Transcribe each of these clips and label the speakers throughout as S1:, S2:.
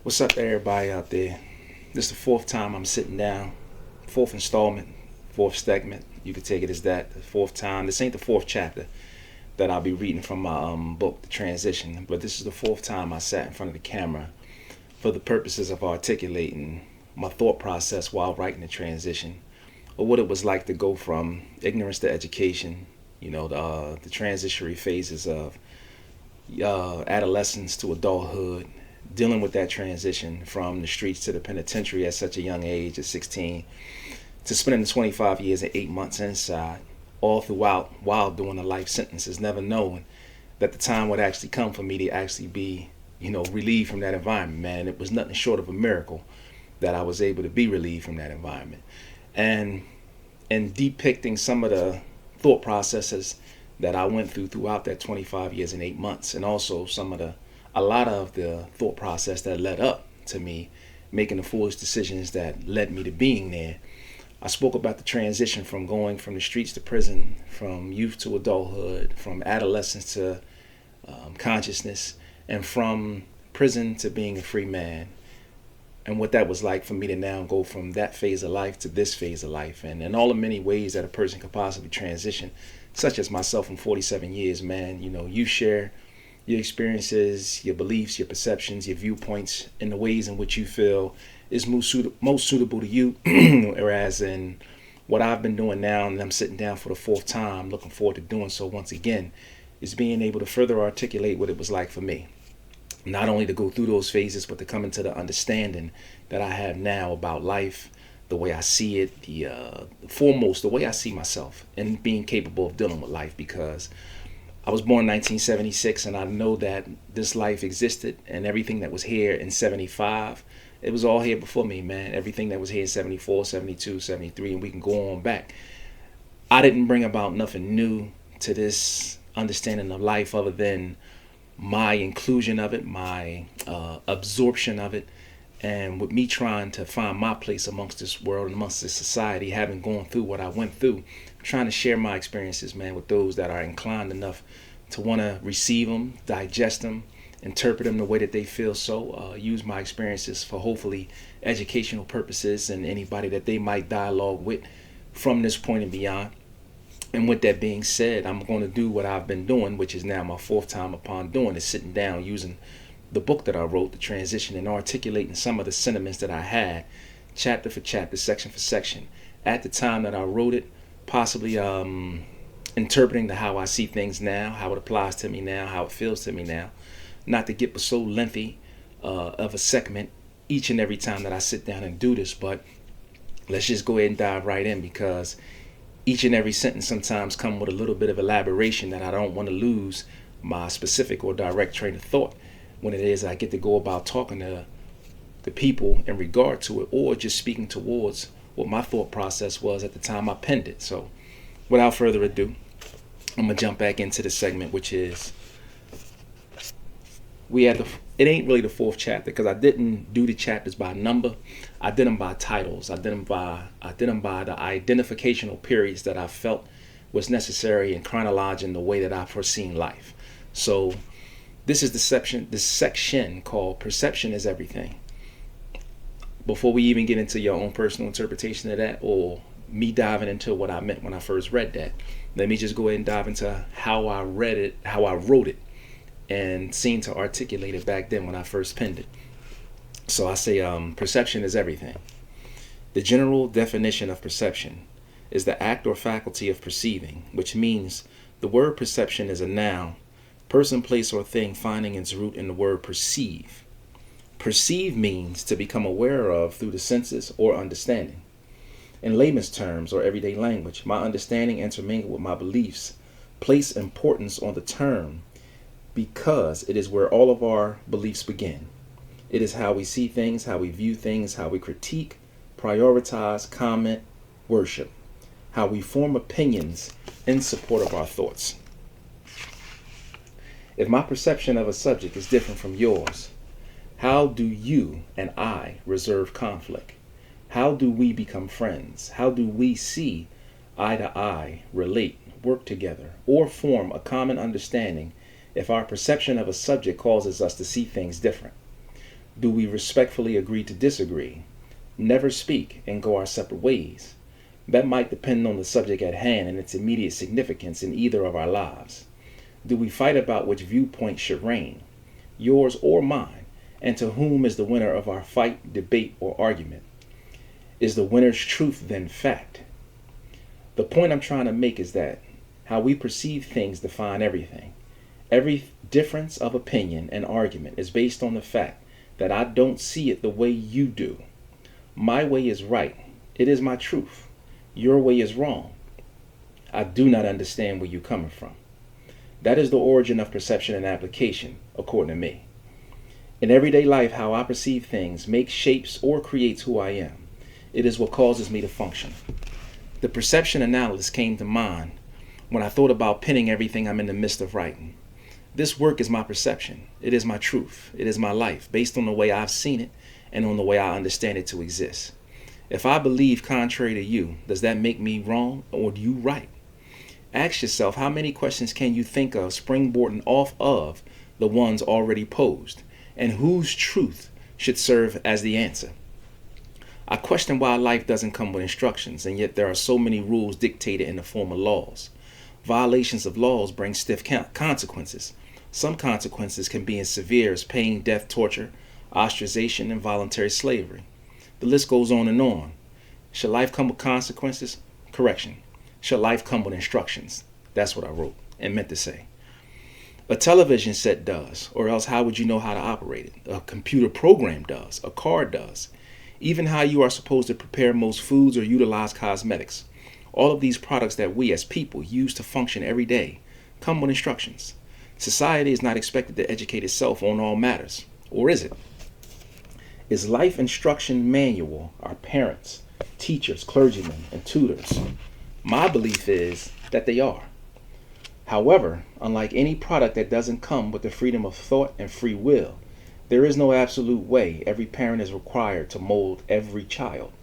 S1: What's up, everybody out there? This is the fourth time I'm sitting down, fourth installment, fourth segment. You could take it as that. The fourth time. This ain't the fourth chapter that I'll be reading from my book, The Transition, but this is the fourth time I sat in front of the camera for the purposes of articulating my thought process while writing The Transition, or what it was like to go from ignorance to education. The transitionary phases of adolescence to adulthood, dealing with that transition from the streets to the penitentiary at such a young age, at 16, to spending the 25 years and 8 months inside, all throughout while doing a life sentences, never knowing that the time would actually come for me to actually be, relieved from that environment, man. It was nothing short of a miracle that I was able to be relieved from that environment. And depicting some of the thought processes that I went throughout that 25 years and 8 months, and also a lot of the thought process that led up to me making the foolish decisions that led me to being there. I spoke about the transition from going from the streets to prison, from youth to adulthood, from adolescence to consciousness, and from prison to being a free man, and what that was like for me to now go from that phase of life to this phase of life, and in all the many ways that a person could possibly transition, such as myself in 47 years, man. You share your experiences, your beliefs, your perceptions, your viewpoints, in the ways in which you feel is most suitable to you. Whereas in what I've been doing now, and I'm sitting down for the fourth time, looking forward to doing so once again, is being able to further articulate what it was like for me. Not only to go through those phases, but to come into the understanding that I have now about life, the way I see it, the way I see myself, and being capable of dealing with life, because I was born in 1976, and I know that this life existed, and everything that was here in 75, it was all here before me, man. Everything that was here in 74, 72, 73, and we can go on back. I didn't bring about nothing new to this understanding of life other than my inclusion of it, my absorption of it, and with me trying to find my place amongst this world and amongst this society, having gone through what I went through, trying to share my experiences, man, with those that are inclined enough to want to receive them, digest them, interpret them the way that they feel. So use my experiences for hopefully educational purposes, and anybody that they might dialogue with from this point and beyond. And with that being said, I'm going to do what I've been doing, which is now my fourth time upon doing is sitting down using the book that I wrote, The Transition, and articulating some of the sentiments that I had, chapter for chapter, section for section, at the time that I wrote it, possibly interpreting the how I see things now, how it applies to me now, how it feels to me now. Not to get so lengthy of a segment each and every time that I sit down and do this, but let's just go ahead and dive right in, because each and every sentence sometimes come with a little bit of elaboration that I don't want to lose my specific or direct train of thought when it is I get to go about talking to the people in regard to it, or just speaking towards what my thought process was at the time I penned it. So without further ado, I'm gonna jump back into the segment, which is it ain't really the fourth chapter, because I didn't do the chapters by number. I did them by titles. I did them by the identificational periods that I felt was necessary in chronologizing the way that I foreseen life. So this is the section called Perception is Everything. Before we even get into your own personal interpretation of that, or me diving into what I meant when I first read that, let me just go ahead and dive into how I read it, how I wrote it, and seemed to articulate it back then when I first penned it. So I say perception is everything. The general definition of perception is the act or faculty of perceiving, which means the word perception is a noun, person, place, or thing finding its root in the word perceive. Perceive means to become aware of through the senses or understanding. In layman's terms or everyday language, my understanding intermingled with my beliefs place importance on the term because it is where all of our beliefs begin. It is how we see things, how we view things, how we critique, prioritize, comment, worship, how we form opinions in support of our thoughts. If my perception of a subject is different from yours, how do you and I resolve conflict? How do we become friends? How do we see eye to eye, relate, work together, or form a common understanding if our perception of a subject causes us to see things different? Do we respectfully agree to disagree, never speak, and go our separate ways? That might depend on the subject at hand and its immediate significance in either of our lives. Do we fight about which viewpoint should reign, yours or mine, and to whom is the winner of our fight, debate, or argument? Is the winner's truth then fact? The point I'm trying to make is that how we perceive things define everything. Every difference of opinion and argument is based on the fact that I don't see it the way you do. My way is right. It is my truth. Your way is wrong. I do not understand where you're coming from. That is the origin of perception and application, according to me. In everyday life, how I perceive things makes, shapes, or creates who I am. It is what causes me to function. The perception analysis came to mind when I thought about penning everything I'm in the midst of writing. This work is my perception. It is my truth. It is my life, based on the way I've seen it and on the way I understand it to exist. If I believe contrary to you, does that make me wrong or do you right? Ask yourself, how many questions can you think of springboarding off of the ones already posed, and whose truth should serve as the answer? I question why life doesn't come with instructions, and yet there are so many rules dictated in the form of laws. Violations of laws bring stiff consequences. Some consequences can be as severe as pain, death, torture, ostracization, and voluntary slavery. The list goes on and on. Should life come with consequences? Correction. Should life come with instructions? That's what I wrote and meant to say. A television set does, or else how would you know how to operate it? A computer program does, a car does. Even how you are supposed to prepare most foods or utilize cosmetics. All of these products that we as people use to function every day come with instructions. Society is not expected to educate itself on all matters, or is it? Is life instruction manual our parents, teachers, clergymen, and tutors? My belief is that they are. However, unlike any product that doesn't come with the freedom of thought and free will, there is no absolute way every parent is required to mold every child.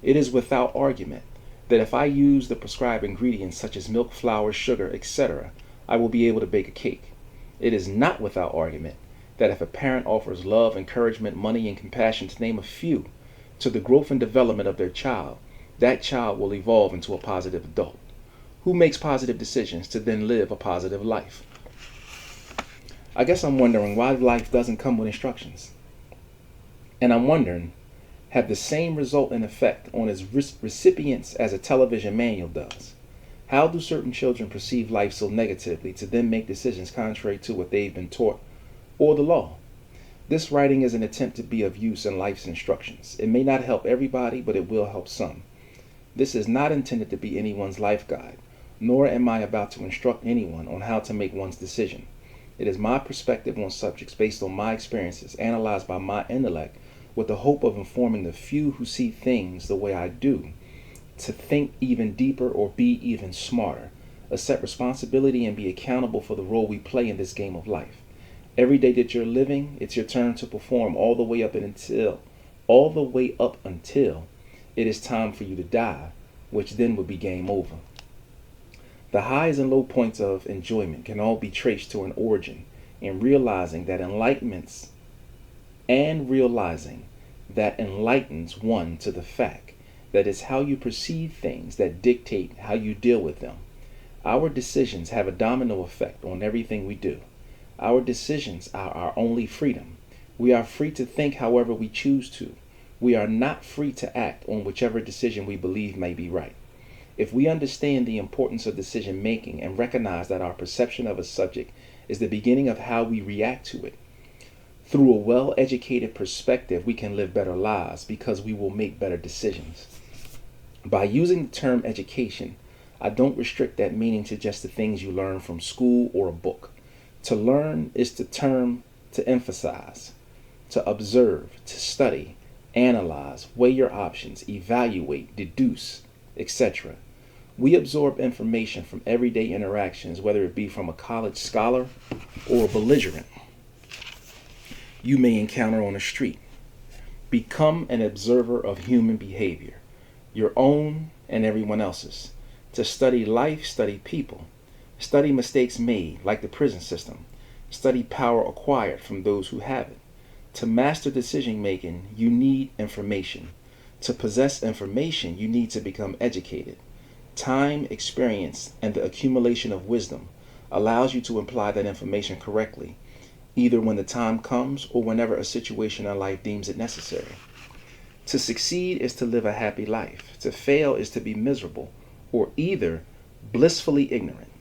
S1: It is without argument that if I use the prescribed ingredients such as milk, flour, sugar, etc., I will be able to bake a cake. It is not without argument that if a parent offers love, encouragement, money, and compassion, to name a few, to the growth and development of their child, that child will evolve into a positive adult who makes positive decisions to then live a positive life. I guess I'm wondering why life doesn't come with instructions. And I'm wondering, have the same result and effect on its recipients as a television manual does? How do certain children perceive life so negatively to then make decisions contrary to what they've been taught or the law? This writing is an attempt to be of use in life's instructions. It may not help everybody, but it will help some. This is not intended to be anyone's life guide, nor am I about to instruct anyone on how to make one's decision. It is my perspective on subjects based on my experiences, analyzed by my intellect, with the hope of informing the few who see things the way I do, to think even deeper or be even smarter, accept responsibility and be accountable for the role we play in this game of life. Every day that you're living, it's your turn to perform all the way up until it is time for you to die, which then would be game over. The highs and low points of enjoyment can all be traced to an origin in realizing that enlightens one to the fact that it's how you perceive things that dictate how you deal with them. Our decisions have a domino effect on everything we do. Our decisions are our only freedom. We are free to think however we choose to. We are not free to act on whichever decision we believe may be right. If we understand the importance of decision making and recognize that our perception of a subject is the beginning of how we react to it, through a well-educated perspective, we can live better lives because we will make better decisions. By using the term education, I don't restrict that meaning to just the things you learn from school or a book. To learn is to emphasize, to observe, to study, analyze, weigh your options, evaluate, deduce, etc. We absorb information from everyday interactions, whether it be from a college scholar or a belligerent you may encounter on the street. Become an observer of human behavior, your own and everyone else's. To study life, study people. Study mistakes made, like the prison system. Study power acquired from those who have it. To master decision making, you need information. To possess information, you need to become educated. Time, experience, and the accumulation of wisdom allows you to apply that information correctly, either when the time comes or whenever a situation in life deems it necessary. To succeed is to live a happy life. To fail is to be miserable, or either blissfully ignorant.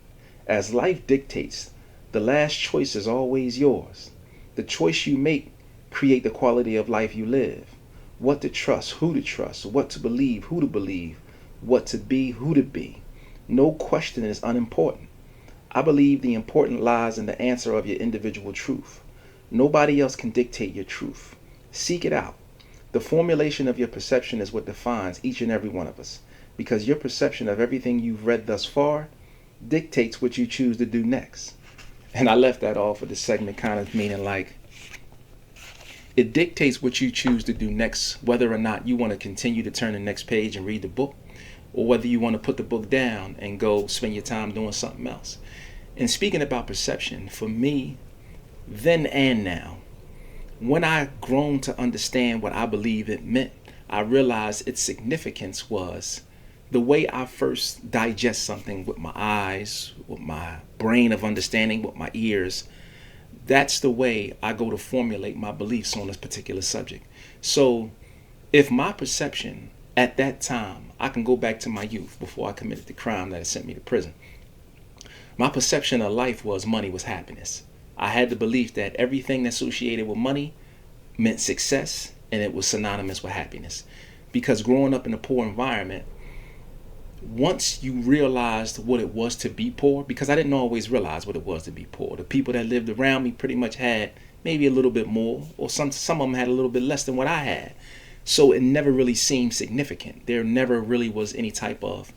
S1: As life dictates, the last choice is always yours. The choice you make create the quality of life you live. What to trust, who to trust, what to believe, who to believe, what to be, who to be. No question is unimportant. I believe the important lies in the answer of your individual truth. Nobody else can dictate your truth. Seek it out. The formulation of your perception is what defines each and every one of us, because your perception of everything you've read thus far dictates what you choose to do next. And I left that off with the segment kind of meaning like, it dictates what you choose to do next, whether or not you want to continue to turn the next page and read the book, or whether you want to put the book down and go spend your time doing something else. And speaking about perception, for me, then and now, when I grown to understand what I believe it meant, I realized its significance was the way I first digest something with my eyes, with my brain of understanding, with my ears. That's the way I go to formulate my beliefs on this particular subject. So if my perception at that time, I can go back to my youth before I committed the crime that had sent me to prison. My perception of life was money was happiness. I had the belief that everything associated with money meant success, and it was synonymous with happiness. Because growing up in a poor environment, once you realized what it was to be poor, because I didn't always realize what it was to be poor. The people that lived around me pretty much had maybe a little bit more, or some of them had a little bit less than what I had. So it never really seemed significant. There never really was any type of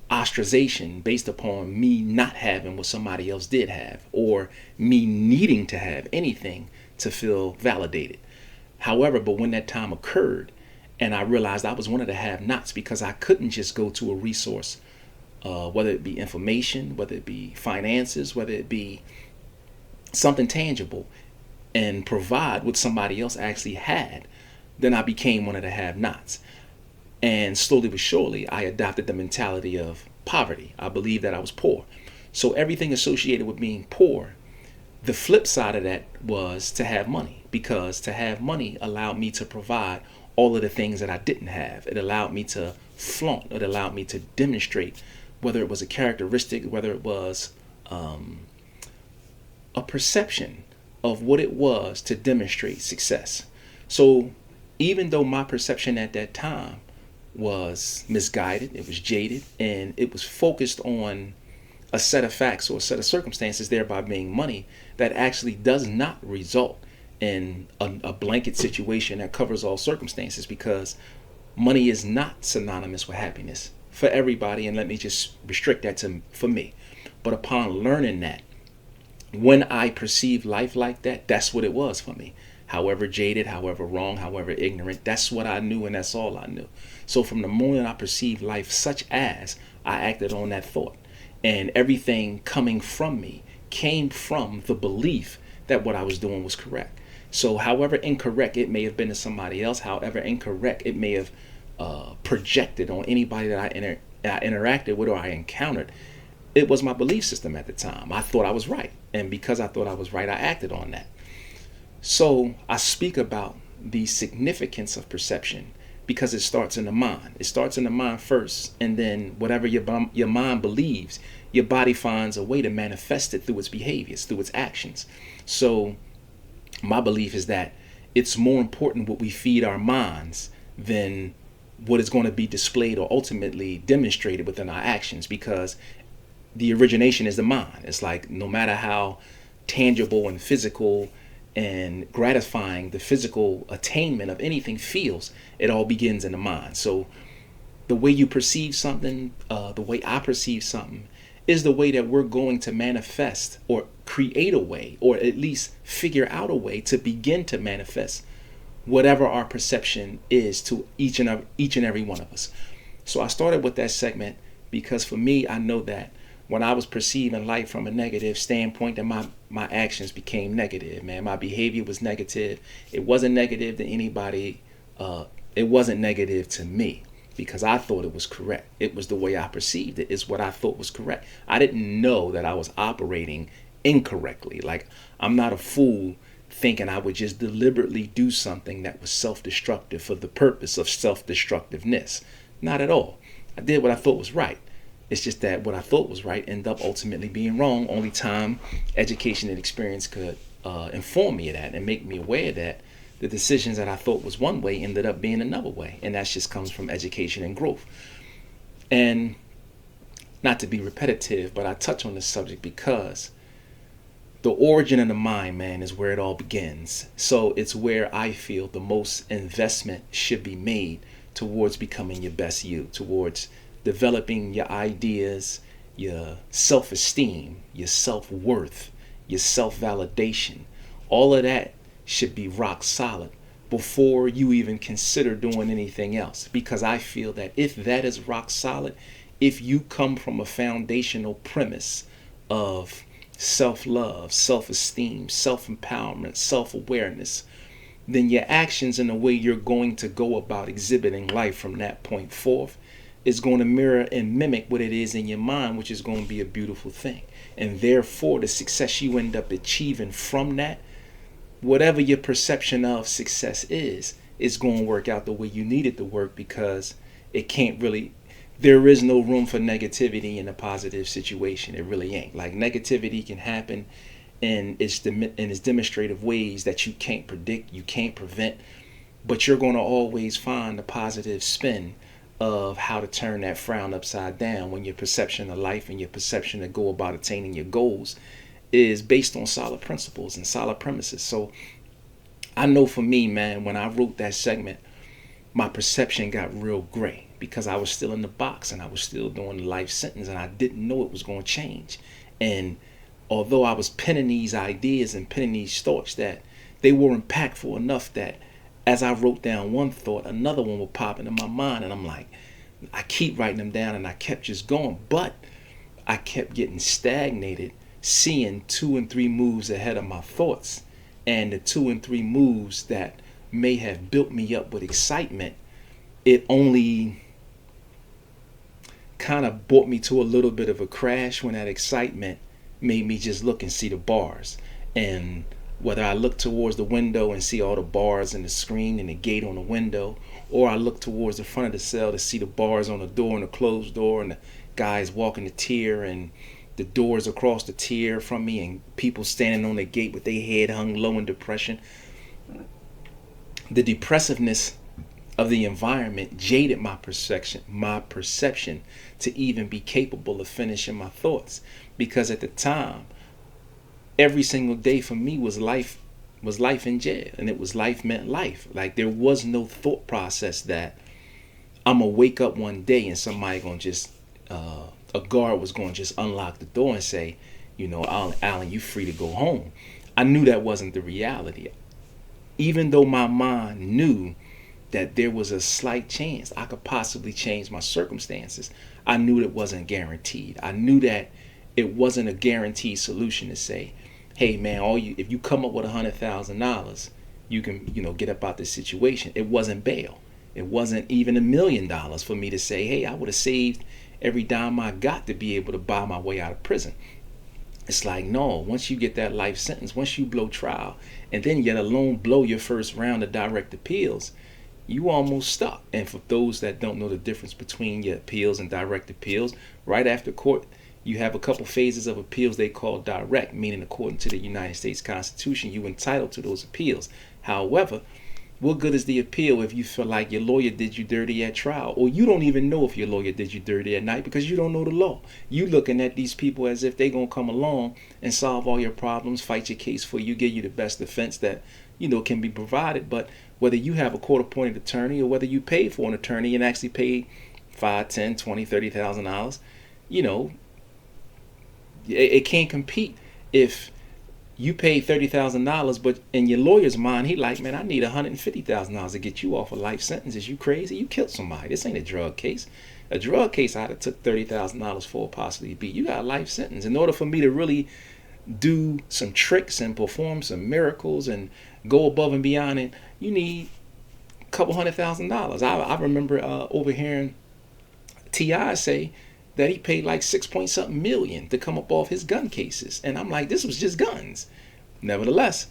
S1: ostracization based upon me not having what somebody else did have, or me needing to have anything to feel validated. However, but when that time occurred and I realized I was one of the have-nots, because I couldn't just go to a resource, whether it be information, whether it be finances, whether it be something tangible, and provide what somebody else actually had, then I became one of the have-nots. And slowly but surely, I adopted the mentality of poverty. I believed that I was poor. So everything associated with being poor, the flip side of that was to have money, because to have money allowed me to provide all of the things that I didn't have. It allowed me to flaunt. It allowed me to demonstrate, whether it was a characteristic, whether it was a perception of what it was to demonstrate success. So even though my perception at that time was misguided, it was jaded, and it was focused on a set of facts or a set of circumstances, thereby being money, that actually does not result in a blanket situation that covers all circumstances, because money is not synonymous with happiness for everybody. And let me just restrict that to for me. But upon learning that, when I perceived life like that, that's what it was for me. However jaded, however wrong, however ignorant, that's what I knew, and that's all I knew. So from the moment I perceived life such as, I acted on that thought. And everything coming from me came from the belief that what I was doing was correct. So however incorrect it may have been to somebody else, however incorrect it may have projected on anybody that I interacted with or I encountered, it was my belief system at the time. I thought I was right. And because I thought I was right, I acted on that. So I speak about the significance of perception because it starts in the mind. It starts in the mind first, and then whatever your mind believes, your body finds a way to manifest it through its behaviors, through its actions. So my belief is that it's more important what we feed our minds than what is going to be displayed or ultimately demonstrated within our actions, because the origination is the mind. It's like no matter how tangible and physical and gratifying the physical attainment of anything feels, it all begins in the mind. So the way you perceive something, the way I perceive something, is the way that we're going to manifest or create a way, or at least figure out a way to begin to manifest whatever our perception is to each and every one of us. So I started with that segment because for me, I know that when I was perceiving life from a negative standpoint, then my actions became negative, man. My behavior was negative. It wasn't negative to anybody. It wasn't negative to me because I thought it was correct. It was the way I perceived it. It's what I thought was correct. I didn't know that I was operating incorrectly. Like, I'm not a fool thinking I would just deliberately do something that was self-destructive for the purpose of self-destructiveness. Not at all. I did what I thought was right. It's just that what I thought was right ended up ultimately being wrong. Only time, education, and experience could inform me of that and make me aware that the decisions that I thought was one way ended up being another way. And that just comes from education and growth. And not to be repetitive, but I touch on this subject because the origin of the mind, man, is where it all begins. So it's where I feel the most investment should be made towards becoming your best you, towards developing your ideas, your self-esteem, your self-worth, your self-validation. All of that should be rock solid before you even consider doing anything else. Because I feel that if that is rock solid, if you come from a foundational premise of self-love, self-esteem, self-empowerment, self-awareness, then your actions and the way you're going to go about exhibiting life from that point forth is going to mirror and mimic what it is in your mind, which is going to be a beautiful thing. And therefore, the success you end up achieving from that, whatever your perception of success is going to work out the way you need it to work, because it can't really, there is no room for negativity in a positive situation. It really ain't. Like, negativity can happen in its demonstrative ways that you can't predict, you can't prevent, but you're going to always find the positive spin of how to turn that frown upside down when your perception of life and your perception to go about attaining your goals is based on solid principles and solid premises. So I know for me, man, when I wrote that segment, my perception got real gray because I was still in the box and I was still doing the life sentence, and I didn't know it was going to change. And although I was penning these ideas and penning these thoughts, that they were impactful enough that as I wrote down one thought, another one would pop into my mind, and I'm like, I keep writing them down, and I kept just going, but I kept getting stagnated, seeing 2 and 3 moves ahead of my thoughts. And the 2 and 3 moves that may have built me up with excitement, it only kind of brought me to a little bit of a crash when that excitement made me just look and see the bars. And whether I look towards the window and see all the bars and the screen and the gate on the window, or I look towards the front of the cell to see the bars on the door and the closed door and the guys walking the tier and the doors across the tier from me and people standing on the gate with their head hung low in depression. The depressiveness of the environment jaded my perception to even be capable of finishing my thoughts. Because at the time, every single day for me was life in jail, and it was life meant life. Like, there was no thought process that I'm gonna wake up one day and somebody gonna just a guard was gonna just unlock the door and say, Alan, you free to go home. I knew that wasn't the reality. Even though my mind knew that there was a slight chance I could possibly change my circumstances, I knew it wasn't guaranteed. I knew that it wasn't a guaranteed solution to say, hey man, if you come up with $100,000, you can, get up out this situation. It wasn't bail. It wasn't even $1 million for me to say, hey, I would have saved every dime I got to be able to buy my way out of prison. It's like, no, once you get that life sentence, once you blow trial, and then yet alone blow your first round of direct appeals, you almost stuck. And for those that don't know the difference between your appeals and direct appeals, right after court, you have a couple phases of appeals they call direct, meaning according to the United States Constitution, you're entitled to those appeals. However, what good is the appeal if you feel like your lawyer did you dirty at trial, or you don't even know if your lawyer did you dirty at night because you don't know the law? You looking at these people as if they gonna come along and solve all your problems, fight your case for you, give you the best defense that can be provided. But whether you have a court-appointed attorney or whether you paid for an attorney and actually paid $5, $10, $20, $30,000, it can't compete. If you pay $30,000, but in your lawyer's mind, he like, man, I need $150,000 to get you off a life sentence. Is you crazy? You killed somebody. This ain't a drug case. A drug case I'd have took $30,000 for possibly be. You got a life sentence. In order for me to really do some tricks and perform some miracles and go above and beyond it, you need a couple $100,000. I remember overhearing T.I. say that he paid like 6 point something million to come up off his gun cases. And I'm like, this was just guns. Nevertheless,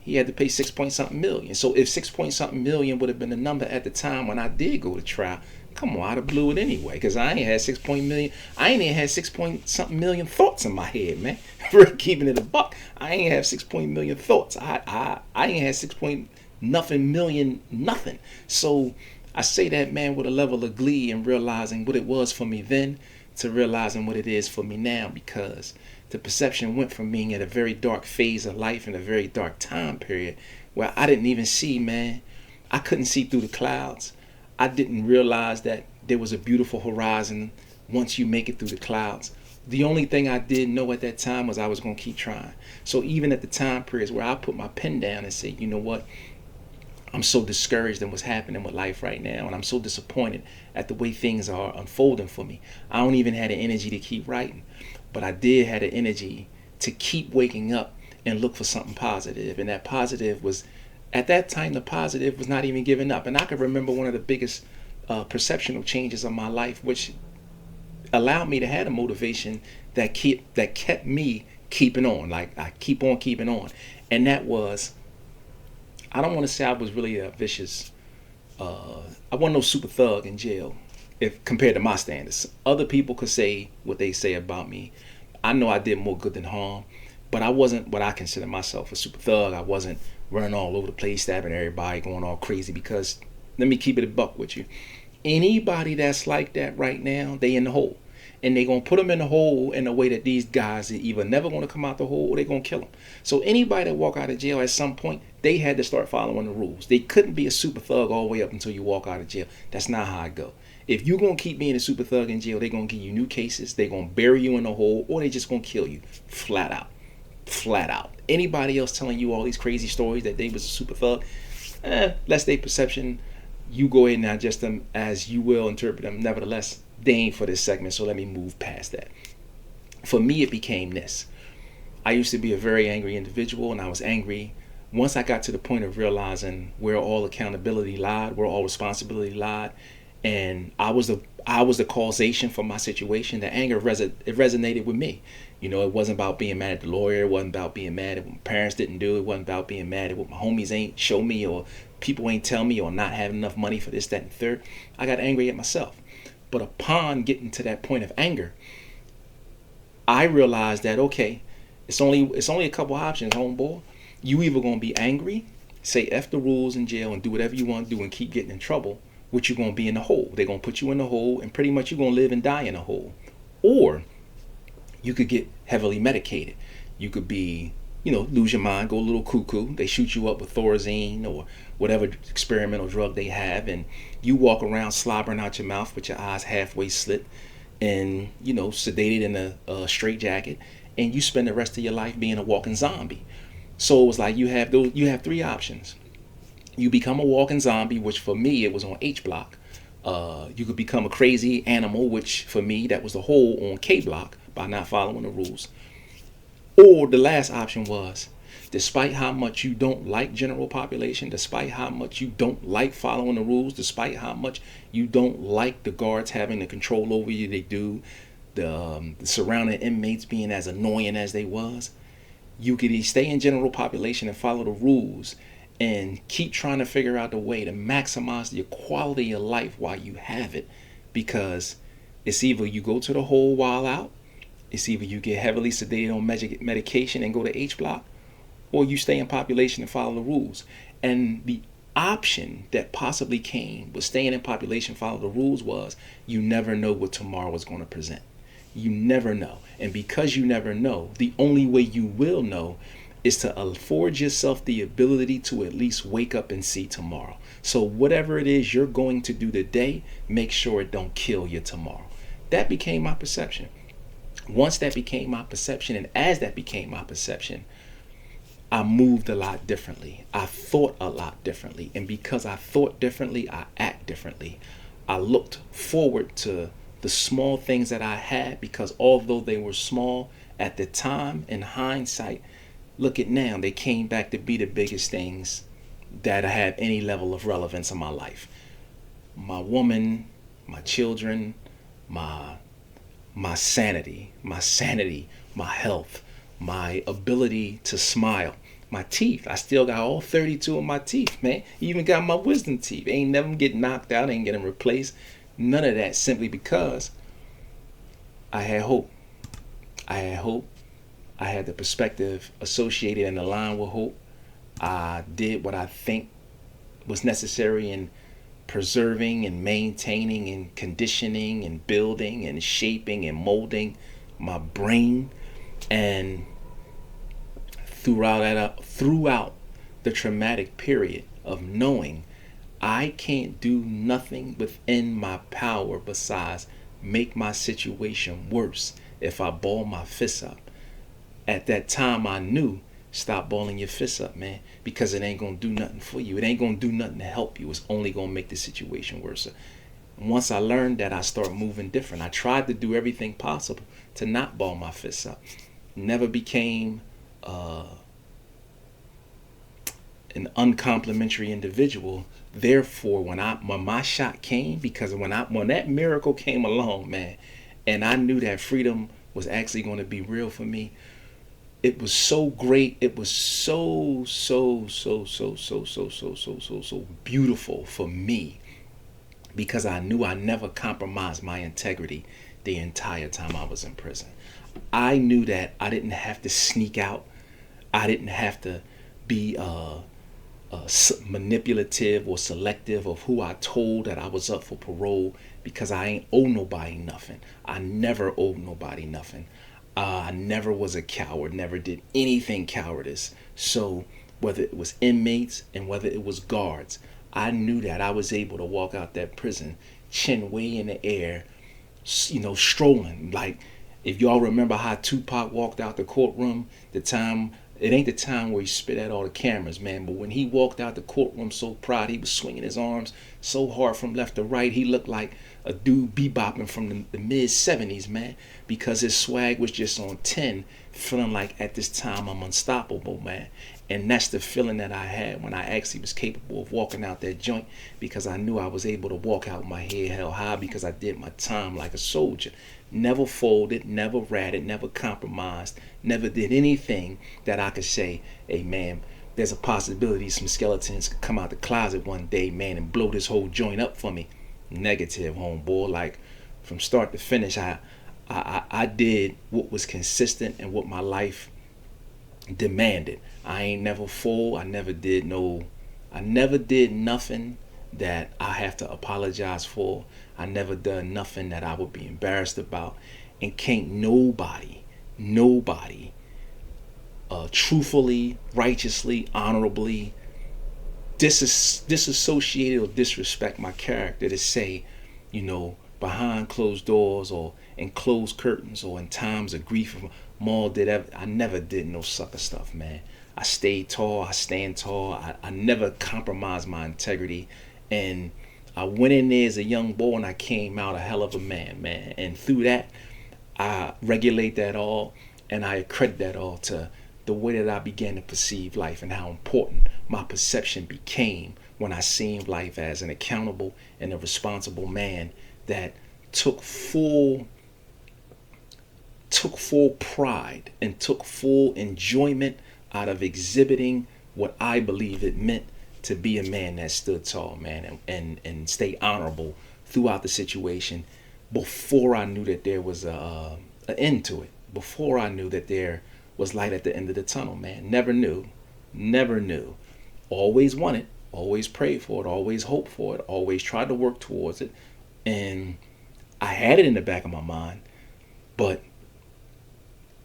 S1: he had to pay 6 point something million. So if 6 point something million would have been the number at the time when I did go to trial, come on, I'd have blew it anyway. Because I ain't had 6 point million. I ain't even had 6 point something million thoughts in my head, man. For keeping it a buck, I ain't have 6 point million thoughts. I ain't had 6 point nothing million nothing. So I say that, man, with a level of glee and realizing what it was for me then to realizing what it is for me now, because the perception went from being at a very dark phase of life in a very dark time period where I didn't even see, man. I couldn't see through the clouds. I didn't realize that there was a beautiful horizon once you make it through the clouds. The only thing I did know at that time was I was going to keep trying. So even at the time periods where I put my pen down and say, you know what, I'm so discouraged in what's happening with life right now, and I'm so disappointed at the way things are unfolding for me. I don't even have the energy to keep writing, but I did have the energy to keep waking up and look for something positive. And that positive was, at that time, the positive was not even giving up. And I can remember one of the biggest perceptual changes of my life, which allowed me to have a motivation that kept me keeping on. Like I keep on keeping on, and that was, I don't want to say I was really a vicious, I wasn't no super thug in jail if compared to my standards. Other people could say what they say about me. I know I did more good than harm, but I wasn't what I consider myself a super thug. I wasn't running all over the place, stabbing everybody, going all crazy, because let me keep it a buck with you. Anybody that's like that right now, they in the hole. And they're going to put them in the hole in a way that these guys are either never going to come out the hole or they're going to kill them. So anybody that walk out of jail at some point, they had to start following the rules. They couldn't be a super thug all the way up until you walk out of jail. That's not how I go. If you're going to keep being a super thug in jail, they're going to give you new cases. They're going to bury you in the hole, or they're just going to kill you. Flat out. Flat out. Anybody else telling you all these crazy stories that they was a super thug, that's their perception. You go ahead and digest them as you will interpret them. Nevertheless, they ain't for this segment, so let me move past that. For me, it became this. I used to be a very angry individual, and I was angry once I got to the point of realizing where all accountability lied, where all responsibility lied, and I was the causation for my situation. The anger it resonated with me. You know, it wasn't about being mad at the lawyer. It wasn't about being mad at what my parents didn't do. It wasn't about being mad at what my homies ain't show me, or people ain't tell me, or not having enough money for this, that, and third. I got angry at myself. But upon getting to that point of anger, I realized that, okay, it's only a couple options, homeboy. You either gonna be angry, say F the rules in jail and do whatever you want to do and keep getting in trouble, which you're gonna be in the hole. They're gonna put you in the hole, and pretty much you're gonna live and die in a hole. Or you could get heavily medicated. You could be, lose your mind, go a little cuckoo. They shoot you up with Thorazine or whatever experimental drug they have, and you walk around slobbering out your mouth with your eyes halfway slit and, sedated in a straitjacket, and you spend the rest of your life being a walking zombie. So it was like you have three options. You become a walking zombie, which for me, it was on H block. You could become a crazy animal, which for me, that was the hole on K block by not following the rules. Or the last option was, despite how much you don't like general population, despite how much you don't like following the rules, despite how much you don't like the guards having the control over you they do, the surrounding inmates being as annoying as they was, you could stay in general population and follow the rules and keep trying to figure out the way to maximize the quality of your life while you have it. Because it's either you go to the hole while out, it's either you get heavily sedated on medication and go to H block, or you stay in population and follow the rules. And the option that possibly came with staying in population, follow the rules, was you never know what tomorrow is going to present. You never know. And because you never know, the only way you will know is to afford yourself the ability to at least wake up and see tomorrow. So whatever it is you're going to do today, make sure it don't kill you tomorrow. That became my perception. Once that became my perception, and as that became my perception, I moved a lot differently. I thought a lot differently. And because I thought differently, I act differently. I looked forward to the small things that I had, because although they were small at the time, in hindsight, look at now, they came back to be the biggest things that have any level of relevance in my life. My woman, my children, my sanity, my health, my ability to smile, my teeth. I still got all 32 of my teeth, man. Even got my wisdom teeth. Ain't never getting knocked out, ain't getting replaced. None of that, simply because I had hope. I had hope. I had the perspective associated and aligned with hope. I did what I think was necessary in preserving and maintaining and conditioning and building and shaping and molding my brain. And throughout the traumatic period of knowing I can't do nothing within my power besides make my situation worse if I ball my fists up. At that time I knew, stop balling your fists up, man, because it ain't gonna do nothing for you. It ain't gonna do nothing to help you. It's only gonna make the situation worse. And once I learned that, I started moving different. I tried to do everything possible to not ball my fists up. Never became an uncomplimentary individual. Therefore, when my shot came, because when that miracle came along, man, and I knew that freedom was actually going to be real for me, it was so great. It was so beautiful for me, because I knew I never compromised my integrity the entire time I was in prison. I knew that I didn't have to sneak out. I didn't have to be manipulative or selective of who I told that I was up for parole, because I ain't owe nobody nothing. I never owed nobody nothing. I never was a coward, never did anything cowardice. So whether it was inmates and whether it was guards, I knew that I was able to walk out that prison, chin way in the air, strolling. Like, if y'all remember how Tupac walked out the courtroom, it ain't the time where he spit at all the cameras, man, but when he walked out the courtroom so proud, he was swinging his arms so hard from left to right, he looked like a dude bebopping from the mid-70s, man, because his swag was just on 10, feeling like at this time I'm unstoppable, man. And that's the feeling that I had when I actually was capable of walking out that joint, because I knew I was able to walk out with my head held high, because I did my time like a soldier. Never folded, never ratted, never compromised, never did anything that I could say, hey man, there's a possibility some skeletons could come out the closet one day, man, and blow this whole joint up for me. Negative, homeboy. Like, from start to finish, I did what was consistent and what my life demanded. I ain't never fool. I never did nothing that I have to apologize for. I never done nothing that I would be embarrassed about. And can't nobody truthfully, righteously, honorably disassociate or disrespect my character to say, behind closed doors or in closed curtains or in times of grief, I never did no sucker stuff, man. I stayed tall, I stand tall. I never compromised my integrity. And I went in there as a young boy and I came out a hell of a man. And through that, I regulate that all and I accredit that all to the way that I began to perceive life and how important my perception became when I seen life as an accountable and a responsible man that took full pride and took full enjoyment out of exhibiting what I believe it meant to be a man that stood tall, man, and stay honorable throughout the situation before I knew that there was an end to it, before I knew that there was light at the end of the tunnel, man. Never knew. Always wanted, always prayed for it, always hoped for it, always tried to work towards it. And I had it in the back of my mind, but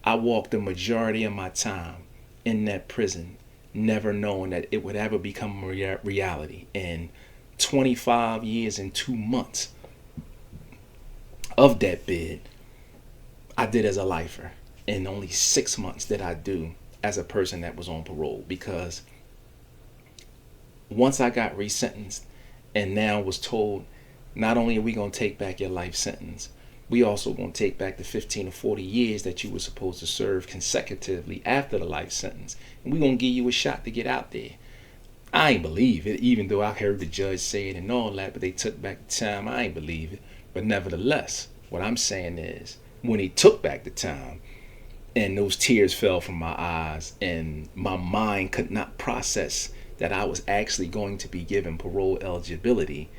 S1: I walked the majority of my time in that prison never knowing that it would ever become a reality. And 25 years and 2 months of that bid, I did as a lifer. And only 6 months did I do as a person that was on parole, because once I got resentenced and now was told Not only are we going to take back your life sentence, we also going to take back the 15 or 40 years that you were supposed to serve consecutively after the life sentence. And we're going to give you a shot to get out there. I ain't believe it, even though I heard the judge say it and all that, but they took back the time. I ain't believe it. But nevertheless, what I'm saying is, when he took back the time, and those tears fell from my eyes, and my mind could not process that I was actually going to be given parole eligibility,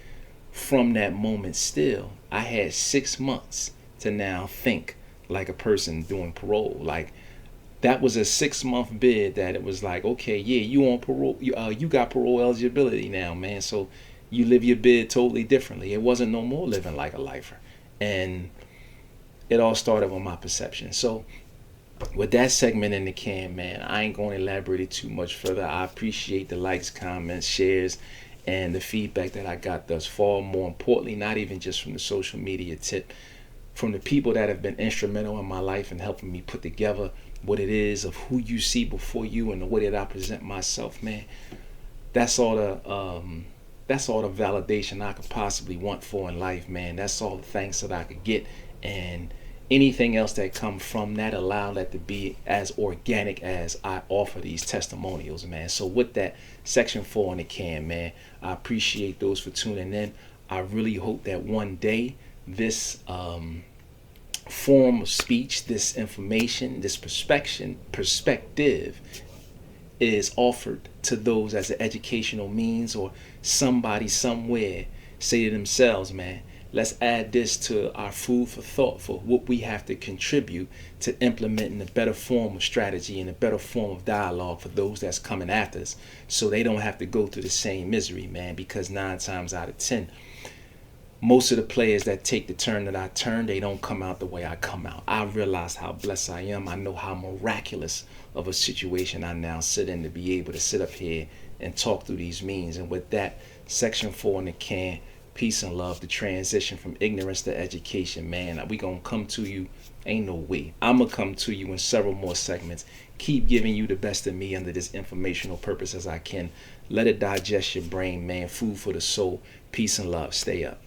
S1: from that moment still, I had 6 months to now think like a person doing parole. Like, that was a 6 month bid that it was like, okay, yeah, you on parole, you got parole eligibility now, man. So you live your bid totally differently. It wasn't no more living like a lifer. And it all started with my perception. So with that segment in the can, man, I ain't going to elaborate it too much further. I appreciate the likes, comments, shares, and the feedback that I got thus far. More importantly, not even just from the social media tip, from the people that have been instrumental in my life and helping me put together what it is of who you see before you and the way that I present myself, man. That's all the validation I could possibly want for in life, man. That's all the thanks that I could get, and anything else that come from that, allow that to be as organic as I offer these testimonials, man. So with that, section 4 in the can, man, I appreciate those for tuning in. I really hope that one day this form of speech, this information, this perspective is offered to those as an educational means, or somebody somewhere say to themselves, man, let's add this to our food for thought for what we have to contribute to implementing a better form of strategy and a better form of dialogue for those that's coming after us, so they don't have to go through the same misery, man. Because 9 times out of 10, most of the players that take the turn that I turn, they don't come out the way I come out. I realize how blessed I am. I know how miraculous of a situation I now sit in to be able to sit up here and talk through these means. And with that, section 4 in the can, peace and love, the transition from ignorance to education, man. We gonna come to you, ain't no way. I'm gonna come to you in several more segments. Keep giving you the best of me under this informational purpose as I can. Let it digest your brain, man. Food for the soul. Peace and love. Stay up.